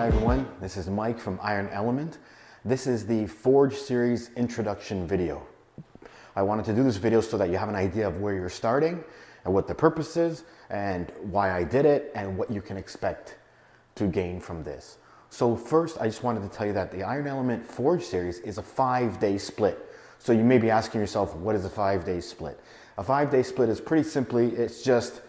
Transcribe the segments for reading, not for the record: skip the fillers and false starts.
Hi everyone, this is Mike from Iron Element. This is the Forge Series introduction video. I wanted to do this video so that you have an idea of where you're starting and what the purpose is and why I did it and what you can expect to gain from this. So first, I just wanted to tell you that the Iron Element Forge Series is a 5-day split. So you may be asking yourself, what is a 5-day split? A 5-day split is pretty simply, it's just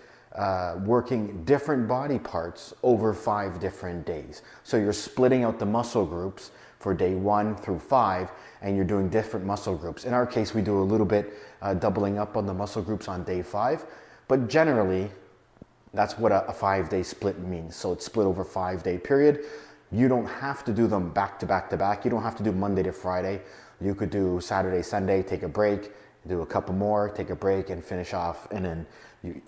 working different body parts over 5 different days. So you're splitting out the muscle groups for day 1 through 5, and you're doing different muscle groups. In our case, we do a little bit doubling up on the muscle groups on day 5, but generally, that's what a 5-day split means. So it's split over a 5-day period. You don't have to do them back to back to back. You don't have to do Monday to Friday. You could do Saturday, Sunday, take a break, do a couple more, take a break and finish off, and then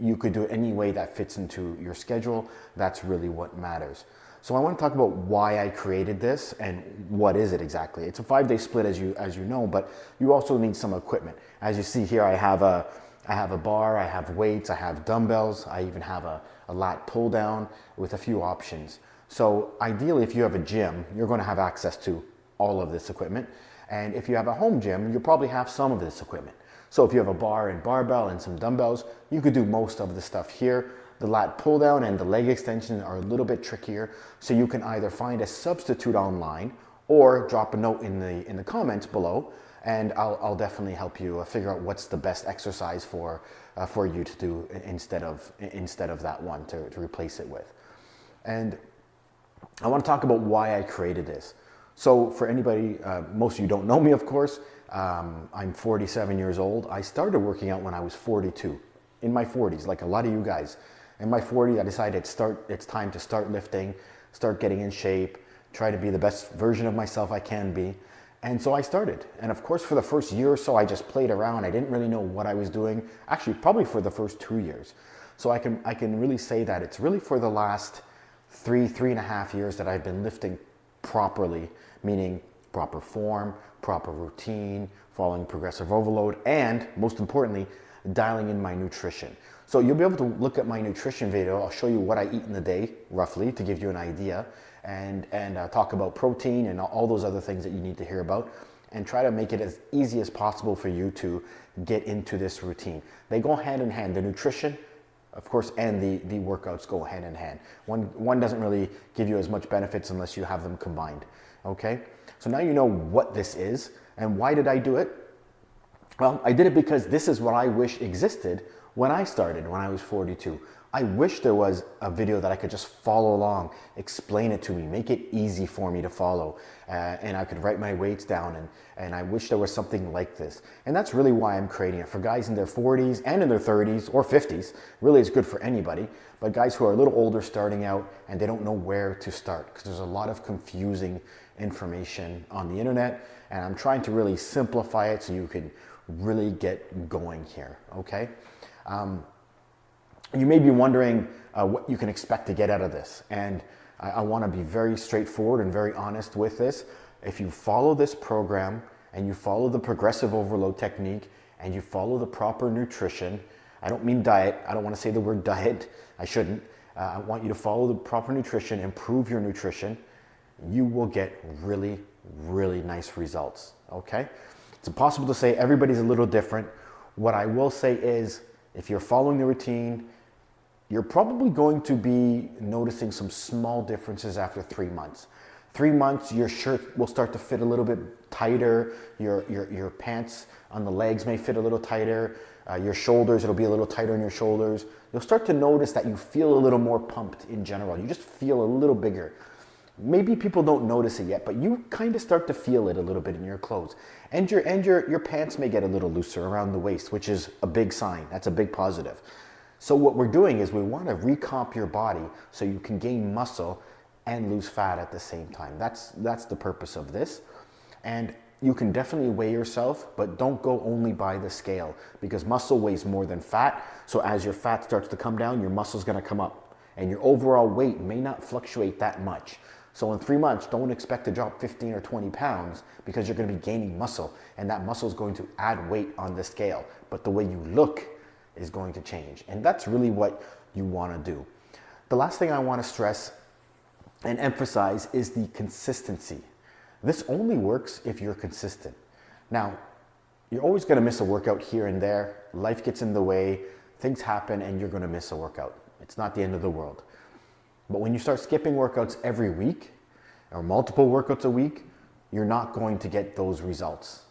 you could do it any way that fits into your schedule. That's really what matters. So I want to talk about why I created this and what is it exactly. It's a 5-day split as you know, but you also need some equipment. As you see here, I have a bar, I have weights, I have dumbbells, I even have a lat pull down with a few options. So ideally, if you have a gym, you're going to have access to all of this equipment. And if you have a home gym, you'll probably have some of this equipment. So if you have a bar and barbell and some dumbbells, you could do most of the stuff here. The lat pull down and the leg extension are a little bit trickier. So you can either find a substitute online or drop a note in the comments below, and I'll definitely help you figure out what's the best exercise for you to do instead of that one to replace it with. And I want to talk about why I created this. So for anybody, most of you don't know me, of course. I'm 47 years old. I started working out when I was 42, in my 40s, like a lot of you guys. In my 40s, I decided it's time to start lifting, start getting in shape, try to be the best version of myself I can be. And so I started. And of course, for the first year or so, I just played around. I didn't really know what I was doing. Actually, probably for the first 2 years. So I can really say that it's really for the last 3.5 years that I've been lifting properly, meaning proper form, proper routine, following progressive overload, and most importantly, dialing in my nutrition. So you'll be able to look at my nutrition video. I'll show you what I eat in the day, roughly, to give you an idea, and talk about protein and all those other things that you need to hear about, and try to make it as easy as possible for you to get into this routine. They go hand in hand. The nutrition, of course, and the workouts go hand in hand. One doesn't really give you as much benefits unless you have them combined, okay? So now you know what this is, and why did I do it? Well, I did it because this is what I wish existed when I started, when I was 42. I wish there was a video that I could just follow along, explain it to me, make it easy for me to follow, and I could write my weights down, and I wish there was something like this. And that's really why I'm creating it, for guys in their 40s and in their 30s or 50s. Really, it's good for anybody, but guys who are a little older starting out and they don't know where to start, because there's a lot of confusing information on the internet, and I'm trying to really simplify it so you can really get going here, okay? You may be wondering what you can expect to get out of this, and I want to be very straightforward and very honest with this. If you follow this program and you follow the progressive overload technique and you follow the proper nutrition, I don't mean diet, I don't want to say the word diet, I shouldn't. I want you to follow the proper nutrition, improve your nutrition, you will get really, really nice results, okay? It's impossible to say, everybody's a little different. What I will say is, if you're following the routine, you're probably going to be noticing some small differences after 3 months. 3 months, your shirt will start to fit a little bit tighter, your pants on the legs may fit a little tighter, your shoulders, it'll be a little tighter on your shoulders. You'll start to notice that you feel a little more pumped in general. You just feel a little bigger. Maybe people don't notice it yet, but you kind of start to feel it a little bit in your clothes. And your pants may get a little looser around the waist, which is a big sign. That's a big positive. So what we're doing is we want to recomp your body so you can gain muscle and lose fat at the same time. That's the purpose of this. And you can definitely weigh yourself, but don't go only by the scale, because muscle weighs more than fat. So as your fat starts to come down, your muscle's going to come up, and your overall weight may not fluctuate that much. So in 3 months, don't expect to drop 15 or 20 pounds, because you're going to be gaining muscle, and that muscle is going to add weight on the scale. But the way you look is going to change. And that's really what you want to do. The last thing I want to stress and emphasize is the consistency. This only works if you're consistent. Now, you're always going to miss a workout here and there. Life gets in the way, things happen, and you're going to miss a workout. It's not the end of the world. But when you start skipping workouts every week, or multiple workouts a week, you're not going to get those results.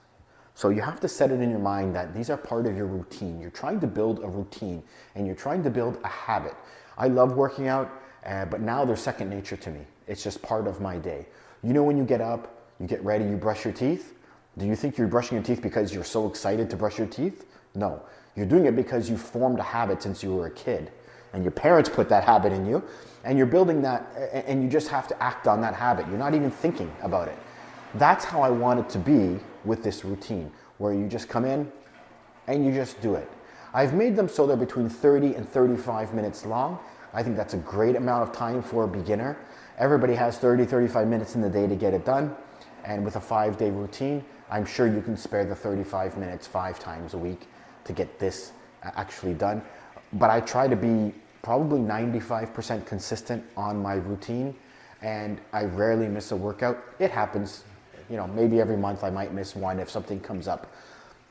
So you have to set it in your mind that these are part of your routine. You're trying to build a routine, and you're trying to build a habit. I love working out, but now they're second nature to me. It's just part of my day. You know, when you get up, you get ready, you brush your teeth. Do you think you're brushing your teeth because you're so excited to brush your teeth? No, you're doing it because you formed a habit since you were a kid, and your parents put that habit in you, and you're building that, and you just have to act on that habit. You're not even thinking about it. That's how I want it to be with this routine, where you just come in and you just do it. I've made them so they're between 30 and 35 minutes long. I think that's a great amount of time for a beginner. Everybody has 30, 35 minutes in the day to get it done. And with a 5-day routine, I'm sure you can spare the 35 minutes 5 times a week to get this actually done. But I try to be probably 95% consistent on my routine, and I rarely miss a workout. It happens, you know, maybe every month I might miss one if something comes up.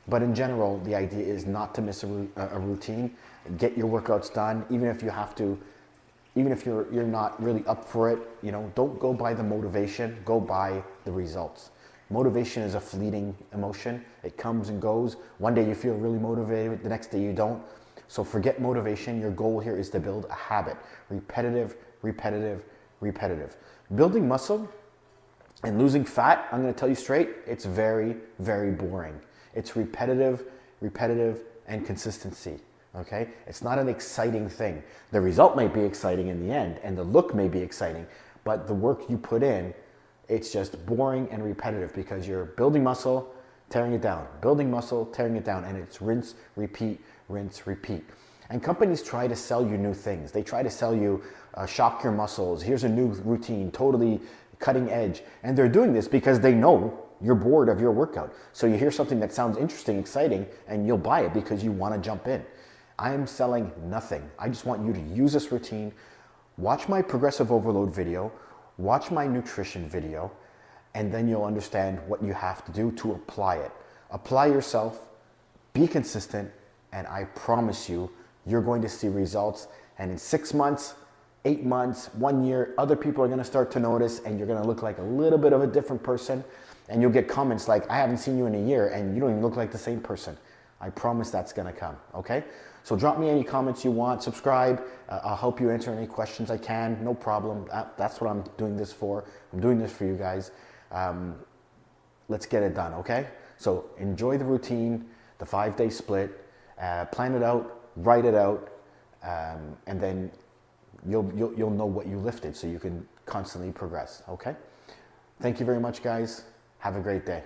But in general, the idea is not to miss a routine. Get your workouts done, even if you have to, even if you're not really up for it. You know, don't go by the motivation, go by the results. Motivation is a fleeting emotion. It comes and goes. One day you feel really motivated, the next day you don't. So forget motivation. Your goal here is to build a habit. Repetitive, repetitive, repetitive. Building muscle and losing fat, I'm going to tell you straight, it's very, very boring. It's repetitive, repetitive, and consistency. Okay? It's not an exciting thing. The result may be exciting in the end, and the look may be exciting, but the work you put in, it's just boring and repetitive because you're building muscle, tearing it down, building muscle, tearing it down, and it's rinse, repeat, rinse, repeat. And companies try to sell you new things. They try to sell you, shock your muscles, here's a new routine, totally cutting edge. And they're doing this because they know you're bored of your workout. So you hear something that sounds interesting, exciting, and you'll buy it because you want to jump in. I am selling nothing. I just want you to use this routine, watch my progressive overload video, watch my nutrition video, and then you'll understand what you have to do to apply it. Apply yourself, be consistent, and I promise you, you're going to see results. And in 6 months, 8 months, 1 year, other people are going to start to notice, and you're going to look like a little bit of a different person. And you'll get comments like, I haven't seen you in a year, and you don't even look like the same person. I promise that's going to come, okay? So drop me any comments you want, subscribe. I'll help you answer any questions I can, no problem. That's what I'm doing this for. I'm doing this for you guys. Let's get it done, okay? So enjoy the routine, the 5-day split, plan it out, write it out, and then you'll know what you lifted so you can constantly progress, okay? Thank you very much, guys. Have a great day.